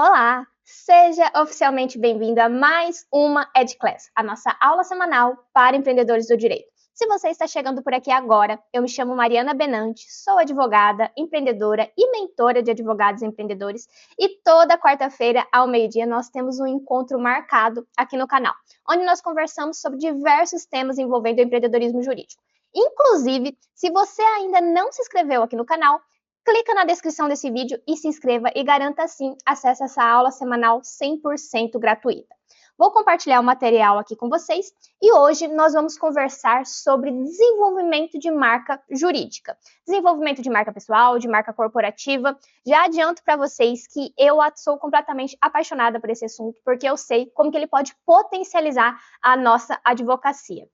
Olá! Seja oficialmente bem-vindo a mais uma EdClass, a nossa aula semanal para empreendedores do direito. Se você está chegando por aqui agora, eu me chamo Mariana Benante, sou advogada, empreendedora e mentora de advogados e empreendedores, e toda quarta-feira, ao meio-dia, nós temos um encontro marcado aqui no canal, onde nós conversamos sobre diversos temas envolvendo o empreendedorismo jurídico. Inclusive, se você ainda não se inscreveu aqui no canal, clica na descrição desse vídeo e se inscreva e garanta assim acesso a essa aula semanal 100% gratuita. Vou compartilhar o material aqui com vocês e hoje nós vamos conversar sobre desenvolvimento de marca jurídica. Desenvolvimento de marca pessoal, de marca corporativa. Já adianto para vocês que eu sou completamente apaixonada por esse assunto, porque eu sei como que ele pode potencializar a nossa advocacia.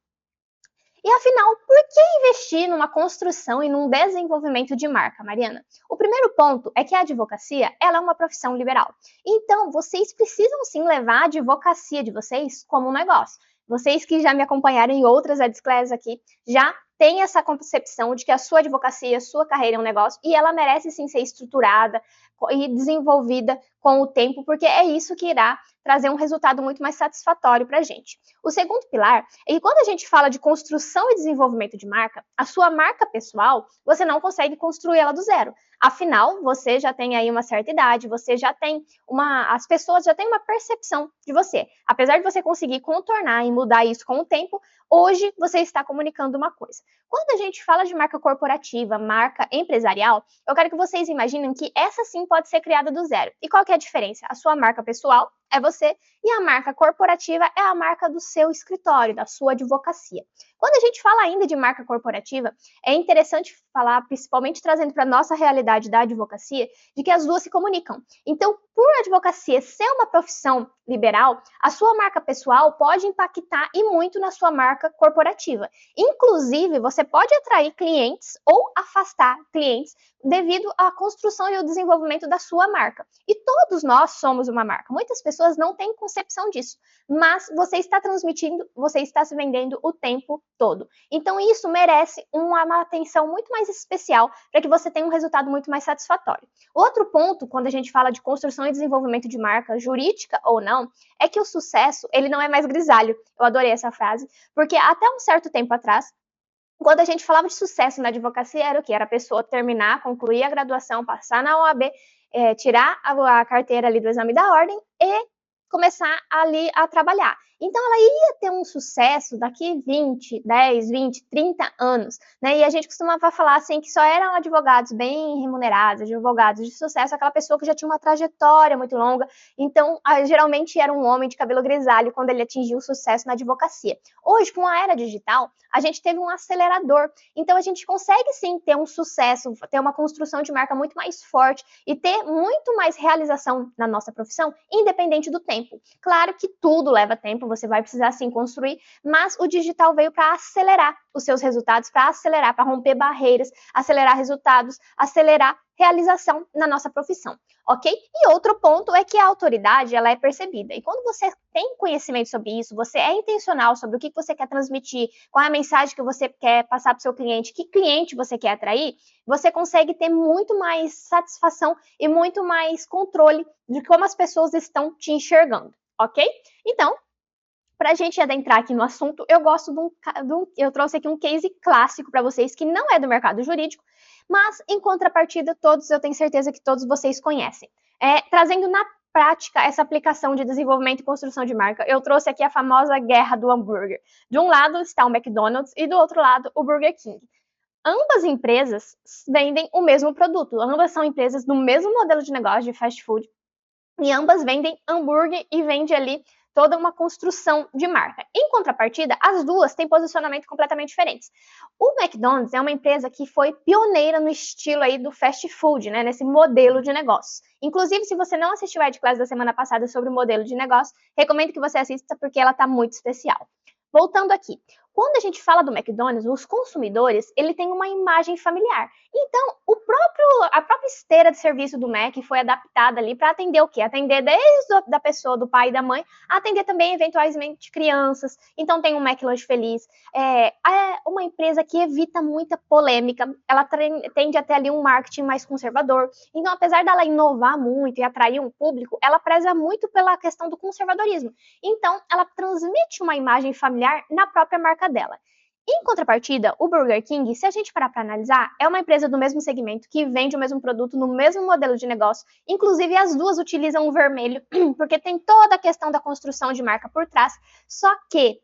E afinal, por que investir numa construção e num desenvolvimento de marca, Mariana? O primeiro ponto é que a advocacia ela é uma profissão liberal. Então, vocês precisam sim levar a advocacia de vocês como um negócio. Vocês que já me acompanharam em outras EdClass aqui, já têm essa concepção de que a sua advocacia, a sua carreira é um negócio e ela merece sim ser estruturada e desenvolvida com o tempo, porque é isso que irá trazer um resultado muito mais satisfatório para a gente. O segundo pilar é que quando a gente fala de construção e desenvolvimento de marca, a sua marca pessoal, você não consegue construir ela do zero. Afinal, você já tem aí uma certa idade, você já tem as pessoas já têm uma percepção de você. Apesar de você conseguir contornar e mudar isso com o tempo, hoje você está comunicando uma coisa. Quando a gente fala de marca corporativa, marca empresarial, eu quero que vocês imaginem que essa sim pode ser criada do zero. E qual que é a diferença? A sua marca pessoal é você e a marca corporativa é a marca do seu escritório, da sua advocacia. Quando a gente fala ainda de marca corporativa, é interessante falar, principalmente trazendo para a nossa realidade da advocacia, de que as duas se comunicam. Então, por a advocacia ser uma profissão liberal, a sua marca pessoal pode impactar e muito na sua marca corporativa. Inclusive, você pode atrair clientes ou afastar clientes devido à construção e ao desenvolvimento da sua marca. E todos nós somos uma marca. Muitas pessoas não têm concepção disso, mas você está transmitindo, você está se vendendo o tempo todo. Então isso merece uma atenção muito mais especial para que você tenha um resultado muito mais satisfatório. Outro ponto, quando a gente fala de construção e desenvolvimento de marca, jurídica ou não, é que o sucesso, ele não é mais grisalho. Eu adorei essa frase, porque até um certo tempo atrás, quando a gente falava de sucesso na advocacia, era o quê? Era a pessoa terminar, concluir a graduação, passar na OAB, tirar a carteira ali do exame da ordem e começar ali a trabalhar. Então, ela ia ter um sucesso daqui 20, 10, 20, 30 anos, né? E a gente costumava falar assim que só eram advogados bem remunerados, advogados de sucesso, aquela pessoa que já tinha uma trajetória muito longa. Então, geralmente era um homem de cabelo grisalho quando ele atingiu o sucesso na advocacia. Hoje, com a era digital, a gente teve um acelerador. Então, a gente consegue sim ter um sucesso, ter uma construção de marca muito mais forte e ter muito mais realização na nossa profissão, independente do tempo. Claro que tudo leva tempo, você vai precisar sim construir, mas o digital veio para acelerar os seus resultados, para acelerar, para romper barreiras, acelerar resultados, acelerar realização na nossa profissão, ok? E outro ponto é que a autoridade, ela é percebida. E quando você tem conhecimento sobre isso, você é intencional sobre o que você quer transmitir, qual é a mensagem que você quer passar para o seu cliente, que cliente você quer atrair, você consegue ter muito mais satisfação e muito mais controle de como as pessoas estão te enxergando, ok? Então, para a gente adentrar aqui no assunto, eu trouxe aqui um case clássico para vocês que não é do mercado jurídico, mas em contrapartida, eu tenho certeza que todos vocês conhecem. Trazendo na prática essa aplicação de desenvolvimento e construção de marca, eu trouxe aqui a famosa guerra do hambúrguer. De um lado está o McDonald's e do outro lado o Burger King. Ambas empresas vendem o mesmo produto, ambas são empresas do mesmo modelo de negócio de fast food, e ambas vendem hambúrguer e vendem ali toda uma construção de marca. Em contrapartida, as duas têm posicionamento completamente diferentes. O McDonald's é uma empresa que foi pioneira no estilo aí do fast food, né, nesse modelo de negócio. Inclusive, se você não assistiu a EdClass da semana passada sobre o modelo de negócio, recomendo que você assista porque ela está muito especial. Voltando aqui, Quando a gente fala do McDonald's, os consumidores, ele tem uma imagem familiar. Então, a própria esteira de serviço do Mac foi adaptada ali para atender o quê? Atender desde da pessoa, do pai e da mãe, a atender também, eventualmente, crianças. Então, tem um McLanche Feliz. É uma empresa que evita muita polêmica, ela tende a ter ali um marketing mais conservador. Então, apesar dela inovar muito e atrair um público, ela preza muito pela questão do conservadorismo. Então, ela transmite uma imagem familiar na própria marca dela. Em contrapartida, o Burger King, se a gente parar para analisar, é uma empresa do mesmo segmento, que vende o mesmo produto no mesmo modelo de negócio. Inclusive, as duas utilizam o vermelho, porque tem toda a questão da construção de marca por trás. Só que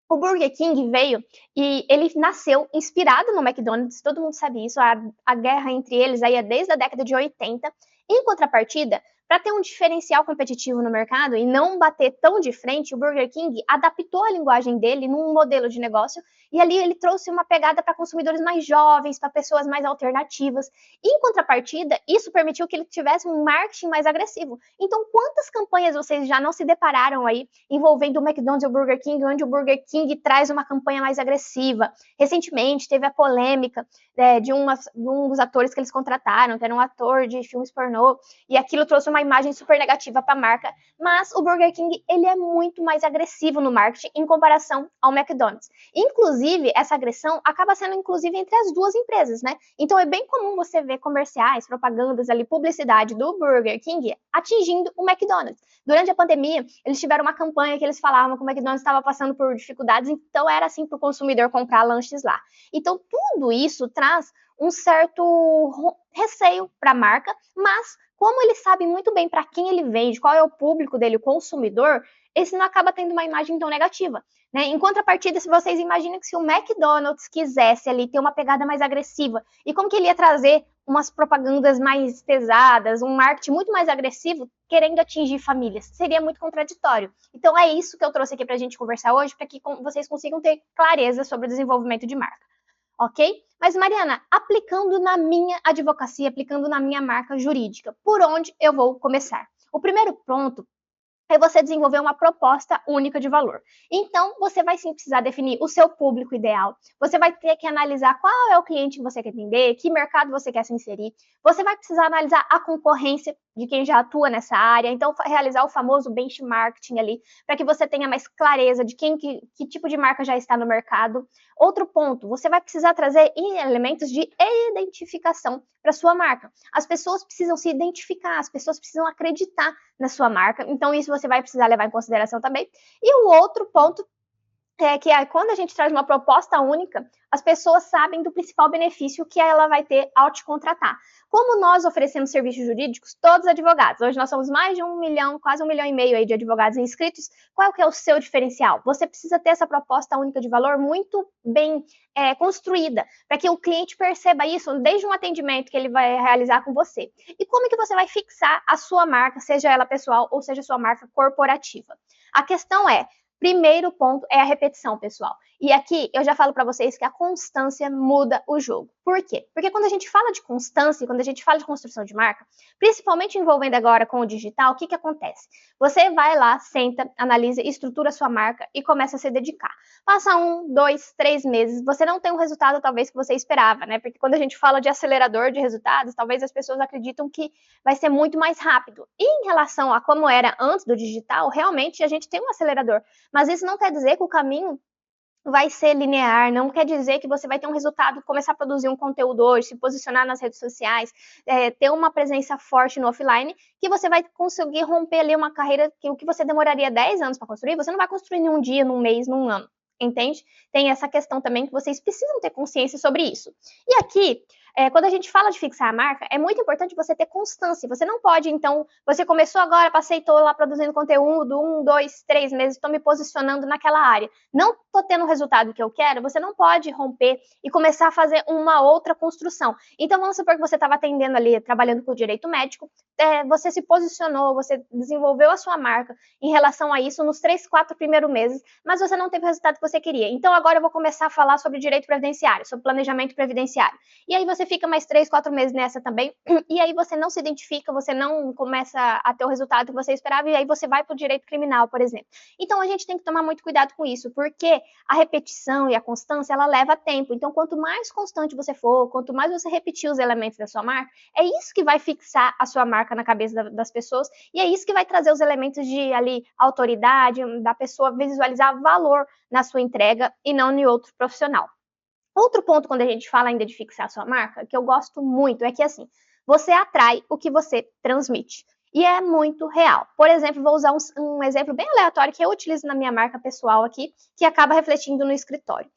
o Burger King veio e ele nasceu inspirado no McDonald's, todo mundo sabe isso, a guerra entre eles aí é desde a década de 80. Em contrapartida, para ter um diferencial competitivo no mercado e não bater tão de frente, o Burger King adaptou a linguagem dele num modelo de negócio e ali ele trouxe uma pegada para consumidores mais jovens, para pessoas mais alternativas. Em contrapartida, isso permitiu que ele tivesse um marketing mais agressivo. Então, quantas campanhas vocês já não se depararam aí envolvendo o McDonald's e o Burger King, onde o Burger King traz uma campanha mais agressiva? Recentemente, teve a polêmica de um dos atores que eles contrataram, que era um ator de filmes pornô, e aquilo trouxe uma imagem super negativa para a marca, mas o Burger King ele é muito mais agressivo no marketing em comparação ao McDonald's. Inclusive, essa agressão acaba sendo inclusive entre as duas empresas, né? Então é bem comum você ver comerciais, propagandas ali, publicidade do Burger King atingindo o McDonald's. Durante a pandemia, eles tiveram uma campanha que eles falavam que o McDonald's estava passando por dificuldades, então era assim para o consumidor comprar lanches lá. Então tudo isso traz um certo receio para a marca, mas como ele sabe muito bem para quem ele vende, qual é o público dele, o consumidor, esse não acaba tendo uma imagem tão negativa. Né? Em contrapartida, se vocês imaginam que se o McDonald's quisesse ali ter uma pegada mais agressiva, e como que ele ia trazer umas propagandas mais pesadas, um marketing muito mais agressivo, querendo atingir famílias, seria muito contraditório. Então é isso que eu trouxe aqui para a gente conversar hoje, para que vocês consigam ter clareza sobre o desenvolvimento de marca. Ok? Mas, Mariana, aplicando na minha advocacia, aplicando na minha marca jurídica, por onde eu vou começar? O primeiro ponto é você desenvolver uma proposta única de valor. Então, você vai sim precisar definir o seu público ideal, você vai ter que analisar qual é o cliente que você quer atender, que mercado você quer se inserir, você vai precisar analisar a concorrência de quem já atua nessa área, então realizar o famoso benchmarking ali, para que você tenha mais clareza de que tipo de marca já está no mercado. Outro ponto, você vai precisar trazer elementos de identificação para sua marca. As pessoas precisam se identificar, as pessoas precisam acreditar na sua marca, então isso você vai precisar levar em consideração também. E o outro ponto é que quando a gente traz uma proposta única, as pessoas sabem do principal benefício que ela vai ter ao te contratar. Como nós oferecemos serviços jurídicos, todos advogados, hoje nós somos mais de 1 milhão, quase 1,5 milhão aí de advogados inscritos, qual que é o seu diferencial? Você precisa ter essa proposta única de valor muito bem construída, para que o cliente perceba isso desde um atendimento que ele vai realizar com você. E como que você vai fixar a sua marca, seja ela pessoal ou seja sua marca corporativa? A questão é, primeiro ponto é a repetição, pessoal. E aqui eu já falo para vocês que a constância muda o jogo. Por quê? Porque quando a gente fala de constância, quando a gente fala de construção de marca, principalmente envolvendo agora com o digital, o que acontece? Você vai lá, senta, analisa, estrutura a sua marca e começa a se dedicar. Passa 1, 2, 3 meses, você não tem o resultado talvez que você esperava, né? Porque quando a gente fala de acelerador de resultados, talvez as pessoas acreditam que vai ser muito mais rápido. E em relação a como era antes do digital, realmente a gente tem um acelerador. Mas isso não quer dizer que o caminho vai ser linear, não quer dizer que você vai ter um resultado, começar a produzir um conteúdo hoje, se posicionar nas redes sociais, ter uma presença forte no offline, que você vai conseguir romper ali uma carreira que o que você demoraria 10 anos para construir, você não vai construir em um dia, num mês, num ano, entende? Tem essa questão também que vocês precisam ter consciência sobre isso. E aqui, quando a gente fala de fixar a marca, é muito importante você ter constância. Você não pode, então, você começou agora, passei, estou lá produzindo conteúdo, 1, 2, 3 meses, estou me posicionando naquela área. Não estou tendo o resultado que eu quero, você não pode romper e começar a fazer uma outra construção. Então, vamos supor que você estava atendendo ali, trabalhando com o direito médico, você se posicionou, você desenvolveu a sua marca em relação a isso nos 3, 4 primeiros meses, mas você não teve o resultado que você queria. Então, agora eu vou começar a falar sobre direito previdenciário, sobre planejamento previdenciário. E aí você você fica mais 3, 4 meses nessa também, e aí você não se identifica, você não começa a ter o resultado que você esperava, e aí você vai para o direito criminal, por exemplo. Então a gente tem que tomar muito cuidado com isso, porque a repetição e a constância, ela leva tempo. Então quanto mais constante você for, quanto mais você repetir os elementos da sua marca, é isso que vai fixar a sua marca na cabeça das pessoas, e é isso que vai trazer os elementos de ali autoridade, da pessoa visualizar valor na sua entrega e não em outro profissional. Outro ponto quando a gente fala ainda de fixar a sua marca, que eu gosto muito, é que assim, você atrai o que você transmite. E é muito real. Por exemplo, vou usar um exemplo bem aleatório que eu utilizo na minha marca pessoal aqui, que acaba refletindo no escritório.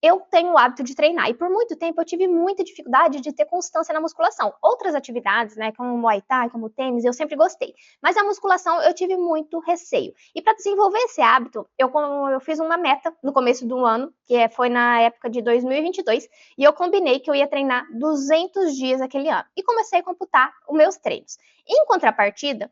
Eu tenho o hábito de treinar e por muito tempo eu tive muita dificuldade de ter constância na musculação. Outras atividades, né, como Muay Thai, como tênis, eu sempre gostei. Mas a musculação eu tive muito receio. E para desenvolver esse hábito, eu fiz uma meta no começo do ano, foi na época de 2022, e eu combinei que eu ia treinar 200 dias aquele ano. E comecei a computar os meus treinos. Em contrapartida,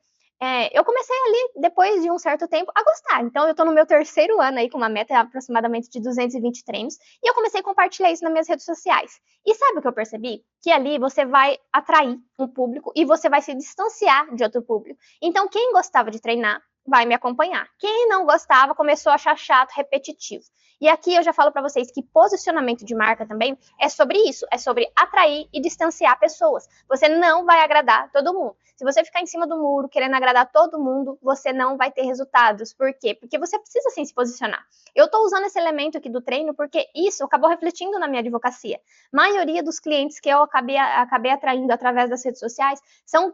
eu comecei ali, depois de um certo tempo, a gostar. Então, eu estou no meu terceiro ano aí, com uma meta aproximadamente de 220 treinos, e eu comecei a compartilhar isso nas minhas redes sociais. E sabe o que eu percebi? Que ali você vai atrair um público e você vai se distanciar de outro público. Então, quem gostava de treinar, vai me acompanhar. Quem não gostava, começou a achar chato, repetitivo. E aqui eu já falo para vocês que posicionamento de marca também é sobre isso, é sobre atrair e distanciar pessoas. Você não vai agradar todo mundo. Se você ficar em cima do muro querendo agradar todo mundo, você não vai ter resultados. Por quê? Porque você precisa sim se posicionar. Eu estou usando esse elemento aqui do treino porque isso acabou refletindo na minha advocacia. A maioria dos clientes que eu acabei atraindo através das redes sociais são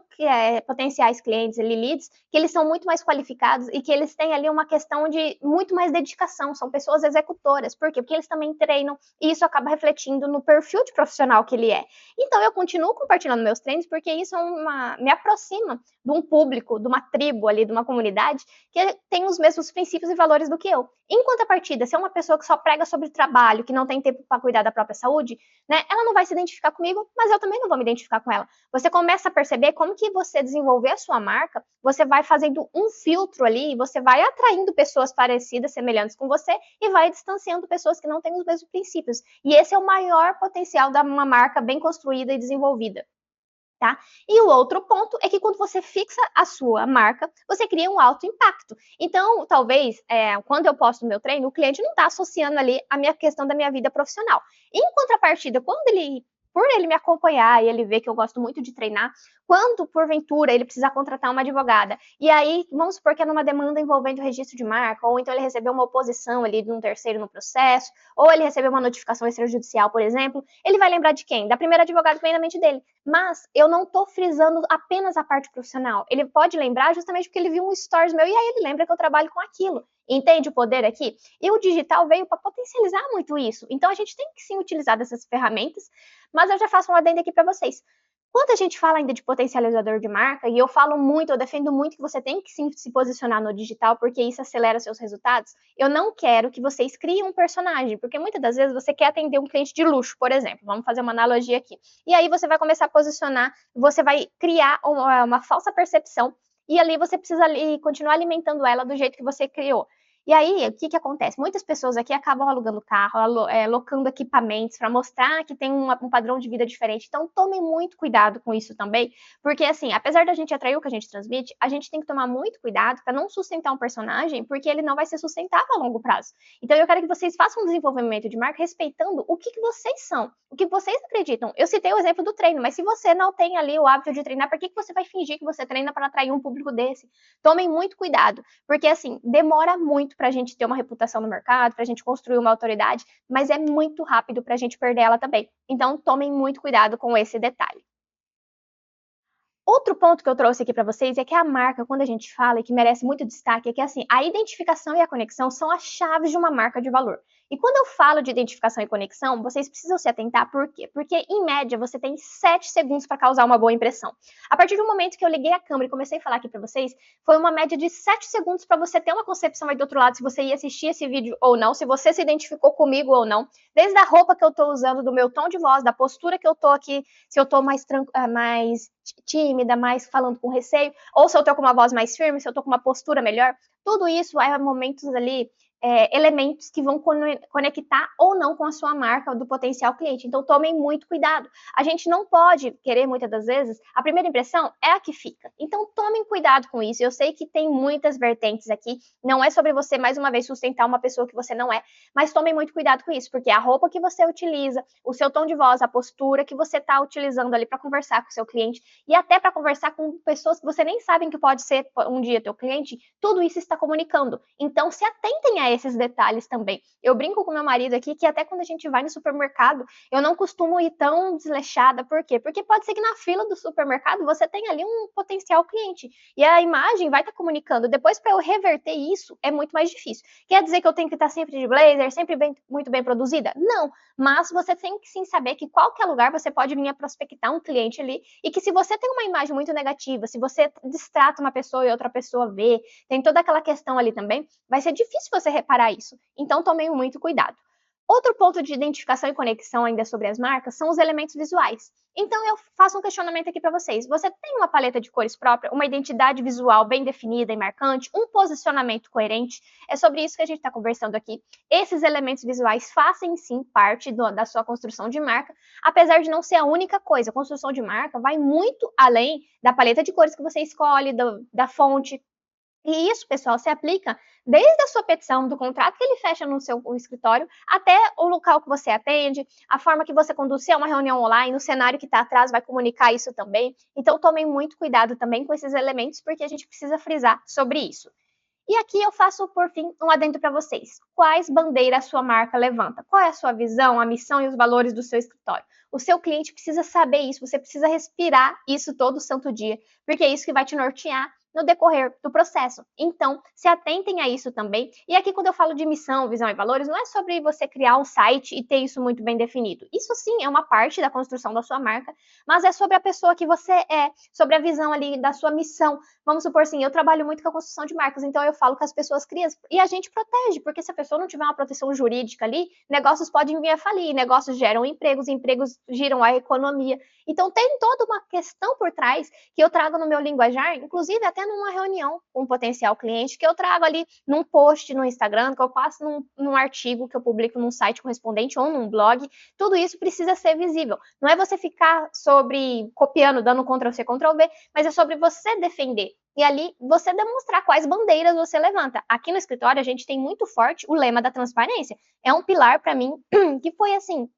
potenciais clientes, leads, que eles são muito mais qualificados e que eles têm ali uma questão de muito mais dedicação, são pessoas executoras. Por quê? Porque eles também treinam e isso acaba refletindo no perfil de profissional que ele é. Então eu continuo compartilhando meus treinos porque isso me aproxima de um público, de uma tribo ali, de uma comunidade que tem os mesmos princípios e valores do que eu. Em contrapartida, se é uma pessoa que só prega sobre trabalho, que não tem tempo para cuidar da própria saúde, né, ela não vai se identificar comigo, mas eu também não vou me identificar com ela. Você começa a perceber como que você desenvolver a sua marca, você vai fazendo um filtro ali, você vai atraindo pessoas parecidas, semelhantes com você e vai distanciando pessoas que não têm os mesmos princípios. E esse é o maior potencial de uma marca bem construída e desenvolvida. Tá? E o outro ponto é que quando você fixa a sua marca, você cria um alto impacto. Então, talvez, quando eu posto o meu treino, o cliente não está associando ali a minha questão da minha vida profissional. Em contrapartida, por ele me acompanhar e ele ver que eu gosto muito de treinar, quando, porventura, ele precisar contratar uma advogada, e aí, vamos supor que é numa demanda envolvendo o registro de marca, ou então ele recebeu uma oposição ali de um terceiro no processo, ou ele recebeu uma notificação extrajudicial, por exemplo, ele vai lembrar de quem? Da primeira advogada que vem na mente dele. Mas eu não estou frisando apenas a parte profissional. Ele pode lembrar justamente porque ele viu um stories meu e aí ele lembra que eu trabalho com aquilo. Entende o poder aqui? E o digital veio para potencializar muito isso. Então a gente tem que sim utilizar dessas ferramentas, mas eu já faço um adendo aqui para vocês. Quando a gente fala ainda de potencializador de marca, e eu falo muito, eu defendo muito que você tem que sim se posicionar no digital, porque isso acelera seus resultados, eu não quero que vocês criem um personagem, porque muitas das vezes você quer atender um cliente de luxo, por exemplo, vamos fazer uma analogia aqui. E aí você vai começar a posicionar, você vai criar uma falsa percepção, e ali você precisa continuar alimentando ela do jeito que você criou. E aí, o que acontece? Muitas pessoas aqui acabam alugando carro, locando equipamentos para mostrar que tem um padrão de vida diferente. Então, tomem muito cuidado com isso também, porque assim, apesar da gente atrair o que a gente transmite, a gente tem que tomar muito cuidado para não sustentar um personagem, porque ele não vai ser sustentável a longo prazo. Então, eu quero que vocês façam um desenvolvimento de marca respeitando o que vocês são, o que vocês acreditam. Eu citei o exemplo do treino, mas se você não tem ali o hábito de treinar, por que você vai fingir que você treina para atrair um público desse? Tomem muito cuidado, porque assim, demora muito para a gente ter uma reputação no mercado, para a gente construir uma autoridade, mas é muito rápido para a gente perder ela também. Então, tomem muito cuidado com esse detalhe. Outro ponto que eu trouxe aqui para vocês é que a marca, quando a gente fala e que merece muito destaque, é que assim, a identificação e a conexão são as chaves de uma marca de valor. E quando eu falo de identificação e conexão, vocês precisam se atentar, por quê? Porque, em média, você tem 7 segundos para causar uma boa impressão. A partir do momento que eu liguei a câmera e comecei a falar aqui para vocês, foi uma média de 7 segundos para você ter uma concepção aí do outro lado, se você ia assistir esse vídeo ou não, se você se identificou comigo ou não, desde a roupa que eu tô usando, do meu tom de voz, da postura que eu tô aqui, se eu tô mais tímida, mais falando com receio, ou se eu tô com uma voz mais firme, se eu tô com uma postura melhor, tudo isso é momentos ali elementos que vão conectar ou não com a sua marca do potencial cliente. Então, tomem muito cuidado. A gente não pode querer, muitas das vezes, a primeira impressão é a que fica. Então, tomem cuidado com isso. Eu sei que tem muitas vertentes aqui. Não é sobre você, mais uma vez, sustentar uma pessoa que você não é, mas tomem muito cuidado com isso, porque a roupa que você utiliza, o seu tom de voz, a postura que você está utilizando ali para conversar com o seu cliente e até para conversar com pessoas que você nem sabe que pode ser um dia teu cliente, tudo isso está comunicando. Então, se atentem a esses detalhes também. Eu brinco com meu marido aqui que até quando a gente vai no supermercado, eu não costumo ir tão desleixada. Por quê? Porque pode ser que na fila do supermercado você tenha ali um potencial cliente e a imagem vai estar comunicando. Depois, para eu reverter isso, é muito mais difícil. Quer dizer que eu tenho que estar sempre de blazer, sempre muito bem produzida? Não, mas você tem que sim saber que qualquer lugar você pode vir a prospectar um cliente ali e que se você tem uma imagem muito negativa, se você distrata uma pessoa e outra pessoa vê, tem toda aquela questão ali também, vai ser difícil você reparar isso. Então, tomem muito cuidado. Outro ponto de identificação e conexão ainda sobre as marcas são os elementos visuais. Então, eu faço um questionamento aqui para vocês. Você tem uma paleta de cores própria, uma identidade visual bem definida e marcante, um posicionamento coerente? É sobre isso que a gente está conversando aqui. Esses elementos visuais fazem sim parte da sua construção de marca, apesar de não ser a única coisa. A construção de marca vai muito além da paleta de cores que você escolhe, da fonte. E isso, pessoal, se aplica desde a sua petição, do contrato que ele fecha no seu escritório, até o local que você atende, a forma que você conduz, se é uma reunião online, o cenário que está atrás vai comunicar isso também. Então, tomem muito cuidado também com esses elementos, porque a gente precisa frisar sobre isso. E aqui eu faço, por fim, um adendo para vocês. Quais bandeiras a sua marca levanta? Qual é a sua visão, a missão e os valores do seu escritório? O seu cliente precisa saber isso, você precisa respirar isso todo santo dia, porque é isso que vai te nortear no decorrer do processo. Então, se atentem a isso também. E aqui, quando eu falo de missão, visão e valores, não é sobre você criar um site e ter isso muito bem definido. Isso sim é uma parte da construção da sua marca, mas é sobre a pessoa que você é, sobre a visão ali da sua missão. Vamos supor assim, eu trabalho muito com a construção de marcas, então eu falo que as pessoas criam e a gente protege, porque se a pessoa não tiver uma proteção jurídica ali, negócios podem vir a falir, negócios geram empregos, empregos giram a economia. Então tem toda uma questão por trás que eu trago no meu linguajar, inclusive até numa reunião com um potencial cliente, que eu trago ali num post no Instagram, que eu passo num artigo que eu publico num site correspondente ou num blog. Tudo isso precisa ser visível. Não é você ficar copiando, dando Ctrl+C, Ctrl+V, mas é sobre você defender. E ali você demonstrar quais bandeiras você levanta. Aqui no escritório a gente tem muito forte o lema da transparência. É um pilar para mim que foi assim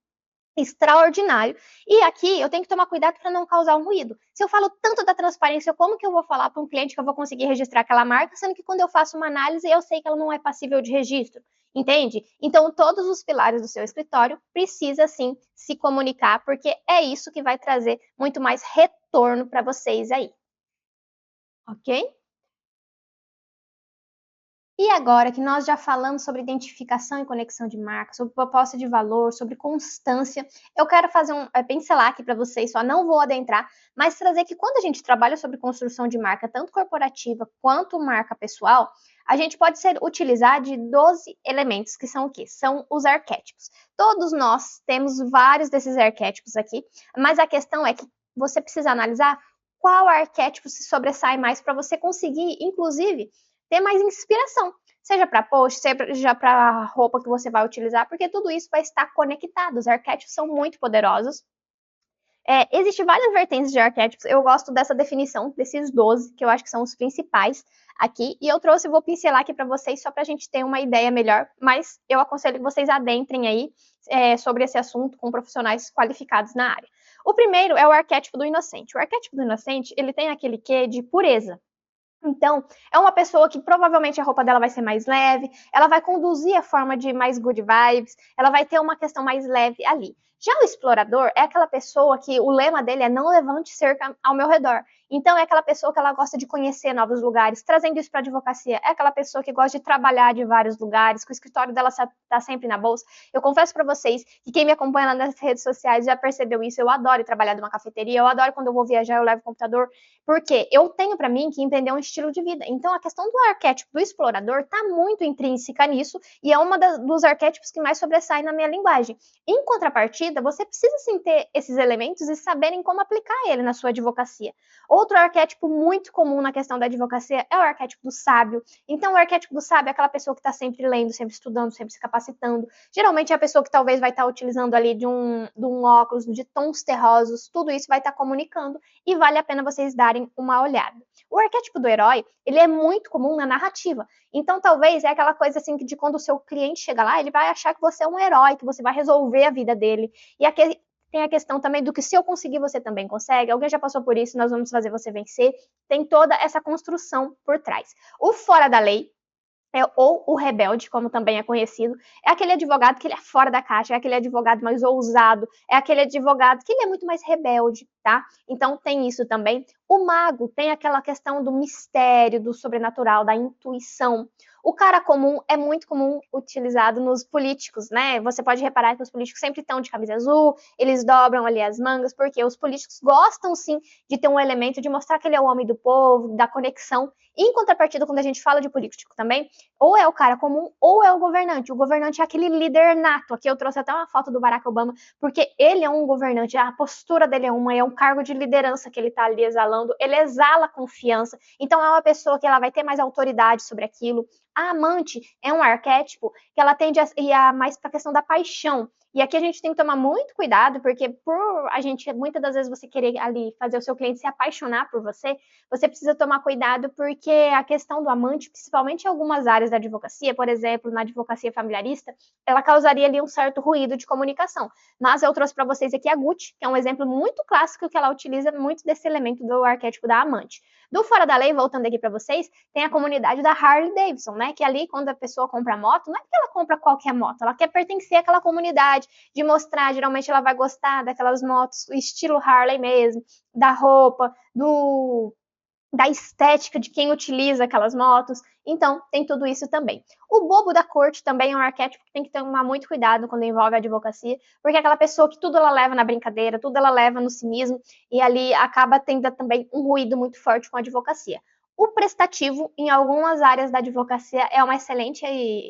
extraordinário. E aqui eu tenho que tomar cuidado para não causar um ruído. Se eu falo tanto da transparência, como que eu vou falar para um cliente que eu vou conseguir registrar aquela marca, sendo que quando eu faço uma análise eu sei que ela não é passível de registro? Entende? Então todos os pilares do seu escritório precisa sim se comunicar, porque é isso que vai trazer muito mais retorno para vocês aí. Ok? E agora que nós já falamos sobre identificação e conexão de marca, sobre proposta de valor, sobre constância, eu quero fazer pincelar aqui para vocês, só não vou adentrar, mas trazer que quando a gente trabalha sobre construção de marca, tanto corporativa quanto marca pessoal, a gente pode utilizar de 12 elementos, que são o quê? São os arquétipos. Todos nós temos vários desses arquétipos aqui, mas a questão é que você precisa analisar qual arquétipo se sobressai mais para você conseguir, inclusive, ter mais inspiração, seja para post, seja para roupa que você vai utilizar, porque tudo isso vai estar conectado. Os arquétipos são muito poderosos. Existem várias vertentes de arquétipos. Eu gosto dessa definição, desses 12, que eu acho que são os principais aqui. E eu vou pincelar aqui para vocês, só para a gente ter uma ideia melhor. Mas eu aconselho que vocês adentrem aí sobre esse assunto com profissionais qualificados na área. O primeiro é o arquétipo do inocente. O arquétipo do inocente, ele tem aquele quê de pureza. Então, é uma pessoa que provavelmente a roupa dela vai ser mais leve, ela vai conduzir a forma de mais good vibes, ela vai ter uma questão mais leve ali. Já o explorador é aquela pessoa que o lema dele é não levante cerca ao meu redor. Então, é aquela pessoa que ela gosta de conhecer novos lugares, trazendo isso para a advocacia. É aquela pessoa que gosta de trabalhar de vários lugares, que o escritório dela está sempre na bolsa. Eu confesso para vocês que quem me acompanha lá nas redes sociais já percebeu isso. Eu adoro trabalhar numa cafeteria, eu adoro quando eu vou viajar, eu levo o computador, porque eu tenho para mim que empreender um estilo de vida. Então, a questão do arquétipo do explorador está muito intrínseca nisso e é uma dos arquétipos que mais sobressai na minha linguagem. Em contrapartida, você precisa sim ter esses elementos e saberem como aplicar ele na sua advocacia. Outro arquétipo muito comum na questão da advocacia é o arquétipo do sábio. Então, o arquétipo do sábio é aquela pessoa que está sempre lendo, sempre estudando, sempre se capacitando. Geralmente é a pessoa que talvez vai estar utilizando ali de um óculos, de tons terrosos, tudo isso vai estar comunicando e vale a pena vocês darem uma olhada. O arquétipo do herói, ele é muito comum na narrativa. Então, talvez é aquela coisa assim que de quando o seu cliente chega lá, ele vai achar que você é um herói, que você vai resolver a vida dele. E aquele tem a questão também do que se eu conseguir, você também consegue. Alguém já passou por isso, nós vamos fazer você vencer. Tem toda essa construção por trás. O fora da lei, ou o rebelde, como também é conhecido, é aquele advogado que ele é fora da caixa, é aquele advogado mais ousado, é aquele advogado que ele é muito mais rebelde, tá? Então tem isso também. O mago tem aquela questão do mistério, do sobrenatural, da intuição. O cara comum é muito comum utilizado nos políticos, né? Você pode reparar que os políticos sempre estão de camisa azul, eles dobram ali as mangas, porque os políticos gostam sim de ter um elemento de mostrar que ele é o homem do povo, da conexão. E em contrapartida, quando a gente fala de político também, ou é o cara comum ou é o governante. O governante é aquele líder nato. Aqui eu trouxe até uma foto do Barack Obama, porque ele é um governante, a postura dele é um cargo de liderança que ele está ali exalando, ele exala confiança. Então é uma pessoa que ela vai ter mais autoridade sobre aquilo. A amante é um arquétipo que ela tende a ir mais para a questão da paixão. E aqui a gente tem que tomar muito cuidado, porque por a gente, muitas das vezes, você querer ali fazer o seu cliente se apaixonar por você, você precisa tomar cuidado, porque a questão do amante, principalmente em algumas áreas da advocacia, por exemplo, na advocacia familiarista, ela causaria ali um certo ruído de comunicação. Mas eu trouxe para vocês aqui a Gucci, que é um exemplo muito clássico que ela utiliza muito desse elemento do arquétipo da amante. Do fora da lei, voltando aqui para vocês, tem a comunidade da Harley Davidson, né? Que ali, quando a pessoa compra moto, não é que ela compra qualquer moto, ela quer pertencer àquela comunidade, de mostrar, geralmente ela vai gostar daquelas motos, estilo Harley mesmo, da roupa, da estética de quem utiliza aquelas motos. Então, tem tudo isso também. O bobo da corte também é um arquétipo que tem que tomar muito cuidado quando envolve a advocacia, porque é aquela pessoa que tudo ela leva na brincadeira, tudo ela leva no cinismo, e ali acaba tendo também um ruído muito forte com a advocacia. O prestativo, em algumas áreas da advocacia, é um excelente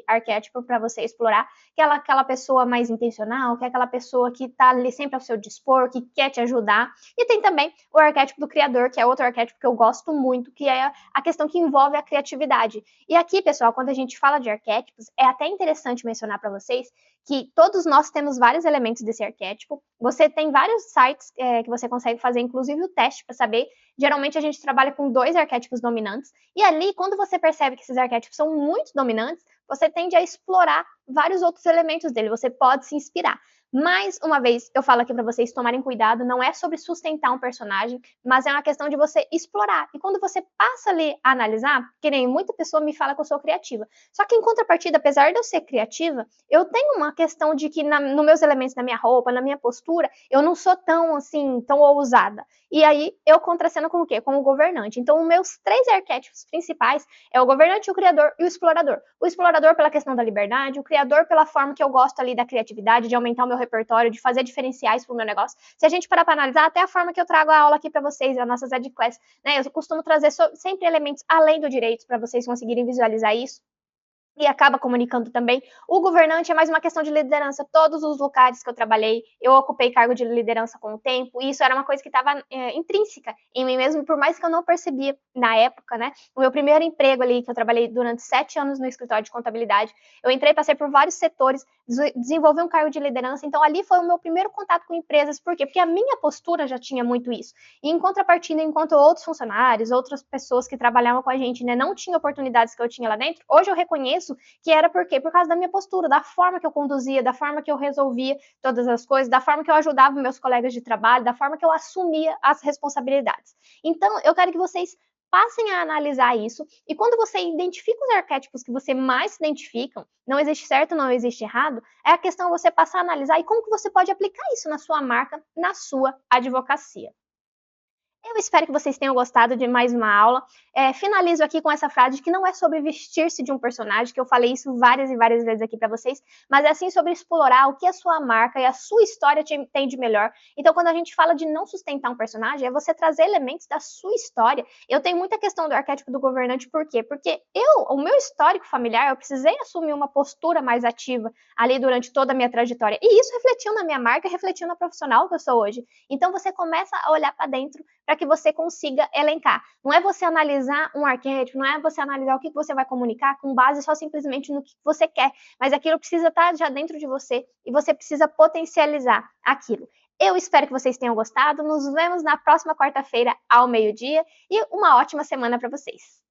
arquétipo para você explorar, que é aquela pessoa mais intencional, que é aquela pessoa que está ali sempre ao seu dispor, que quer te ajudar. E tem também o arquétipo do criador, que é outro arquétipo que eu gosto muito, que é a questão que envolve a criatividade. E aqui, pessoal, quando a gente fala de arquétipos, é até interessante mencionar para vocês que todos nós temos vários elementos desse arquétipo. Você tem vários sites que você consegue fazer, inclusive o teste para saber. Geralmente a gente trabalha com 2 arquétipos dominantes, e ali, quando você percebe que esses arquétipos são muito dominantes, você tende a explorar vários outros elementos dele, você pode se inspirar. Mais uma vez, eu falo aqui para vocês tomarem cuidado, não é sobre sustentar um personagem, mas é uma questão de você explorar. E quando você passa ali a analisar, que nem muita pessoa me fala que eu sou criativa. Só que em contrapartida, apesar de eu ser criativa, eu tenho uma questão de que nos meus elementos da minha roupa, na minha postura, eu não sou tão assim, tão ousada. E aí eu contraceno com o quê? Com o governante. Então, os meus 3 arquétipos principais é o governante, o criador e o explorador. O explorador pela questão da liberdade, o criador pela forma que eu gosto ali da criatividade, de aumentar o meu repertório, de fazer diferenciais para o meu negócio. Se a gente parar para analisar, até a forma que eu trago a aula aqui para vocês, as nossas EdClass, né? Eu costumo trazer sempre elementos além do direito para vocês conseguirem visualizar isso. E acaba comunicando também. O governante é mais uma questão de liderança. Todos os lugares que eu trabalhei, eu ocupei cargo de liderança com o tempo, e isso era uma coisa que estava intrínseca em mim mesmo, por mais que eu não percebia na época, né? O meu primeiro emprego ali, que eu trabalhei durante 7 anos no escritório de contabilidade, eu entrei, passei por vários setores, desenvolvi um cargo de liderança, então ali foi o meu primeiro contato com empresas. Por quê? Porque a minha postura já tinha muito isso. E em contrapartida, enquanto outros funcionários, outras pessoas que trabalhavam com a gente, né, não tinham oportunidades que eu tinha lá dentro, hoje eu reconheço que era por quê? Por causa da minha postura, da forma que eu conduzia, da forma que eu resolvia todas as coisas, da forma que eu ajudava meus colegas de trabalho, da forma que eu assumia as responsabilidades. Então, eu quero que vocês passem a analisar isso, e quando você identifica os arquétipos que você mais se identificam, não existe certo, não existe errado, é a questão você passar a analisar e como que você pode aplicar isso na sua marca, na sua advocacia. Eu espero que vocês tenham gostado de mais uma aula. Finalizo aqui com essa frase de que não é sobre vestir-se de um personagem, que eu falei isso várias e várias vezes aqui para vocês, mas é assim sobre explorar o que a sua marca e a sua história tem de melhor. Então, quando a gente fala de não sustentar um personagem, é você trazer elementos da sua história. Eu tenho muita questão do arquétipo do governante, por quê? Porque o meu histórico familiar, eu precisei assumir uma postura mais ativa ali durante toda a minha trajetória. E isso refletiu na minha marca, refletiu na profissional que eu sou hoje. Então, você começa a olhar para dentro para que você consiga elencar. Não é você analisar um arquétipo, não é você analisar o que você vai comunicar com base só simplesmente no que você quer, mas aquilo precisa estar já dentro de você e você precisa potencializar aquilo. Eu espero que vocês tenham gostado. Nos vemos na próxima quarta-feira ao meio-dia e uma ótima semana para vocês.